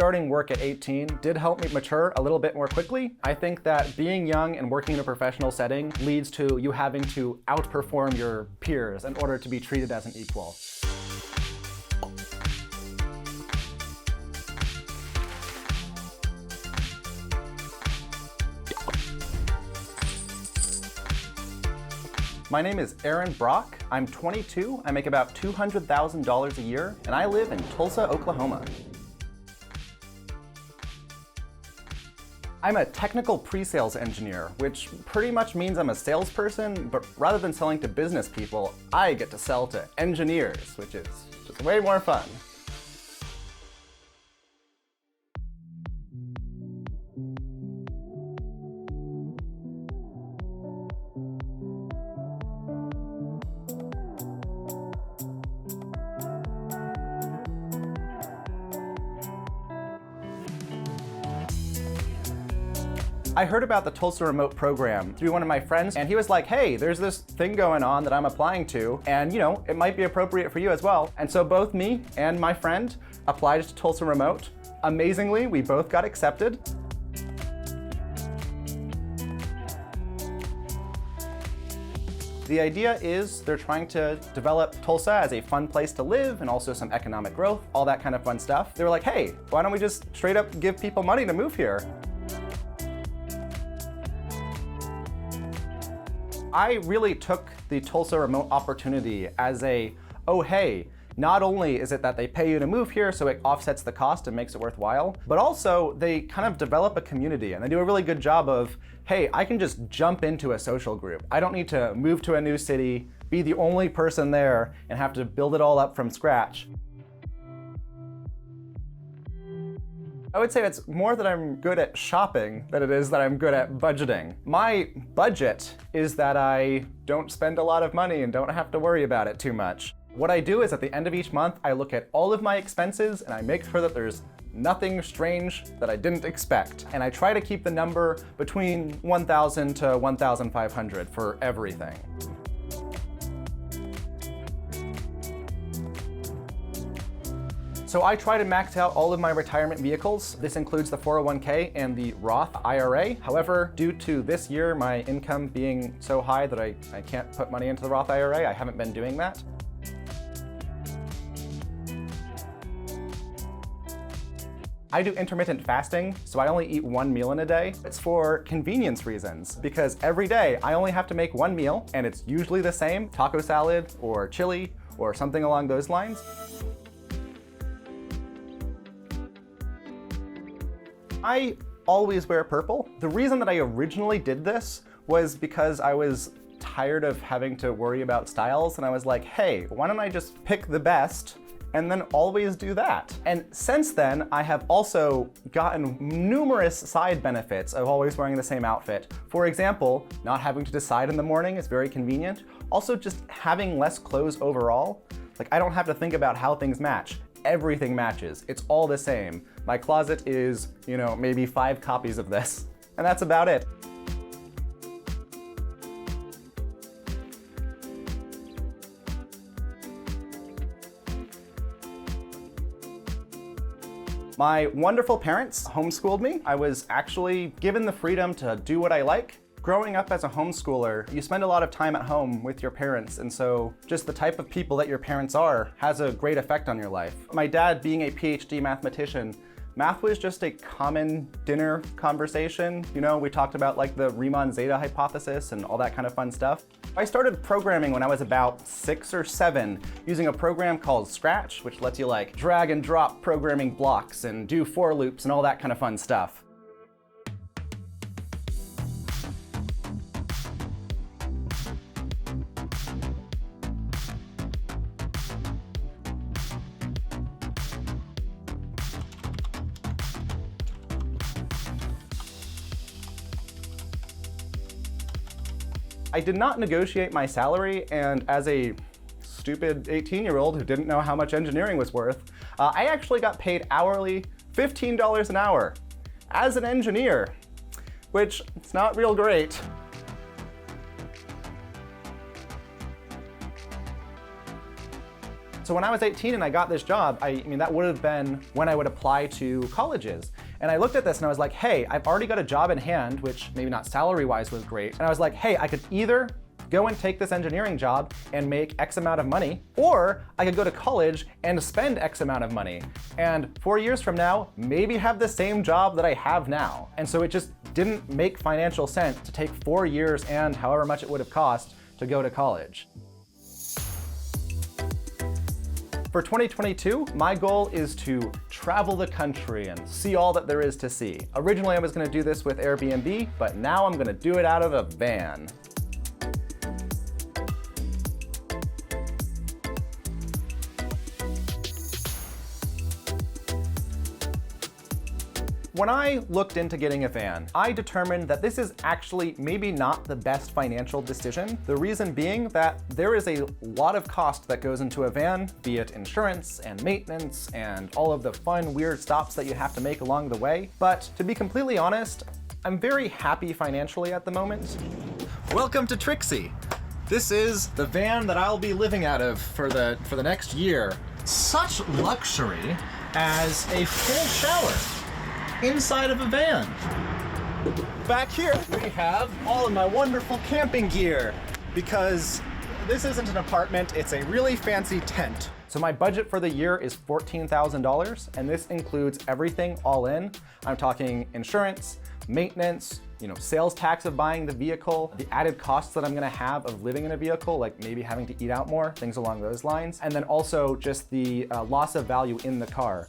starting work at 18 did help me mature a little bit more quickly. I think that being young and working in a professional setting leads to you having to outperform your peers in order to be treated as an equal. My name is Aaron Brock. I'm 22, I make about $200,000 a year, and I live in Tulsa, Oklahoma. I'm a technical pre-sales engineer, which pretty much means I'm a salesperson, but rather than selling to business people, I get to sell to engineers, which is just way more fun. I heard about the Tulsa Remote program through one of my friends, and he was like, hey, there's this thing going on that I'm applying to, and it might be appropriate for you as well. And so both me and my friend applied to Tulsa Remote. Amazingly, we both got accepted. The idea is they're trying to develop Tulsa as a fun place to live and also some economic growth, all that kind of fun stuff. They were like, hey, why don't we just straight up give people money to move here? I really took the Tulsa Remote opportunity as oh hey, not only is it that they pay you to move here so it offsets the cost and makes it worthwhile, but also they kind of develop a community and they do a really good job of, hey, I can just jump into a social group. I don't need to move to a new city, be the only person there, and have to build it all up from scratch. I would say it's more that I'm good at shopping than it is that I'm good at budgeting. My budget is that I don't spend a lot of money and don't have to worry about it too much. What I do is at the end of each month, I look at all of my expenses and I make sure that there's nothing strange that I didn't expect. And I try to keep the number between $1,000 to $1,500 for everything. So I try to max out all of my retirement vehicles. This includes the 401k and the Roth IRA. However, due to this year, my income being so high that I can't put money into the Roth IRA, I haven't been doing that. I do intermittent fasting, so I only eat one meal in a day. It's for convenience reasons, because every day I only have to make one meal, and it's usually the same, taco salad or chili or something along those lines. I always wear purple. The reason that I originally did this was because I was tired of having to worry about styles, and I was like, hey, why don't I just pick the best and then always do that? And since then, I have also gotten numerous side benefits of always wearing the same outfit. For example, not having to decide in the morning is very convenient. Also, just having less clothes overall. Like, I don't have to think about how things match. Everything matches. It's all the same. My closet is, maybe 5 copies of this, and that's about it. My wonderful parents homeschooled me. I was actually given the freedom to do what I like. Growing up as a homeschooler, you spend a lot of time at home with your parents, and so just the type of people that your parents are has a great effect on your life. My dad, being a PhD mathematician, math was just a common dinner conversation. We talked about like the Riemann-Zeta hypothesis and all that kind of fun stuff. I started programming when I was about 6 or 7 using a program called Scratch, which lets you like drag and drop programming blocks and do for loops and all that kind of fun stuff. I did not negotiate my salary, and as a stupid 18-year-old who didn't know how much engineering was worth, I actually got paid hourly $15 an hour as an engineer, which is not real great. So when I was 18 and I got this job, I mean, that would have been when I would apply to colleges. And I looked at this and I was like, hey, I've already got a job in hand, which maybe not salary-wise was great. And I was like, hey, I could either go and take this engineering job and make X amount of money, or I could go to college and spend X amount of money. And 4 years from now, maybe have the same job that I have now. And so it just didn't make financial sense to take 4 years and however much it would have cost to go to college. For 2022, my goal is to travel the country and see all that there is to see. Originally, I was gonna do this with Airbnb, but now I'm gonna do it out of a van. When I looked into getting a van, I determined that this is actually maybe not the best financial decision. The reason being that there is a lot of cost that goes into a van, be it insurance and maintenance and all of the fun, weird stops that you have to make along the way. But to be completely honest, I'm very happy financially at the moment. Welcome to Trixie. This is the van that I'll be living out of for the next year. Such luxury as a full shower inside of a van. Back here, we have all of my wonderful camping gear, because this isn't an apartment, it's a really fancy tent. So my budget for the year is $14,000, and this includes everything all in. I'm talking insurance, maintenance, sales tax of buying the vehicle, the added costs that I'm gonna have of living in a vehicle, like maybe having to eat out more, things along those lines, and then also just the loss of value in the car.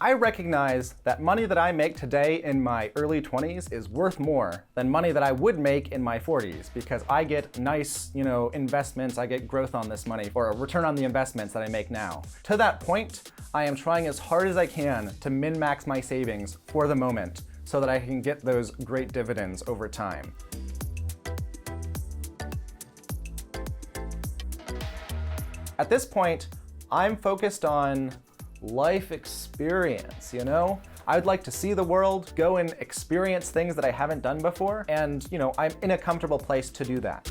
I recognize that money that I make today in my early 20s is worth more than money that I would make in my 40s, because I get nice, investments, I get growth on this money, or a return on the investments that I make now. To that point, I am trying as hard as I can to min-max my savings for the moment so that I can get those great dividends over time. At this point, I'm focused on life experience, I would like to see the world, go and experience things that I haven't done before, and I'm in a comfortable place to do that.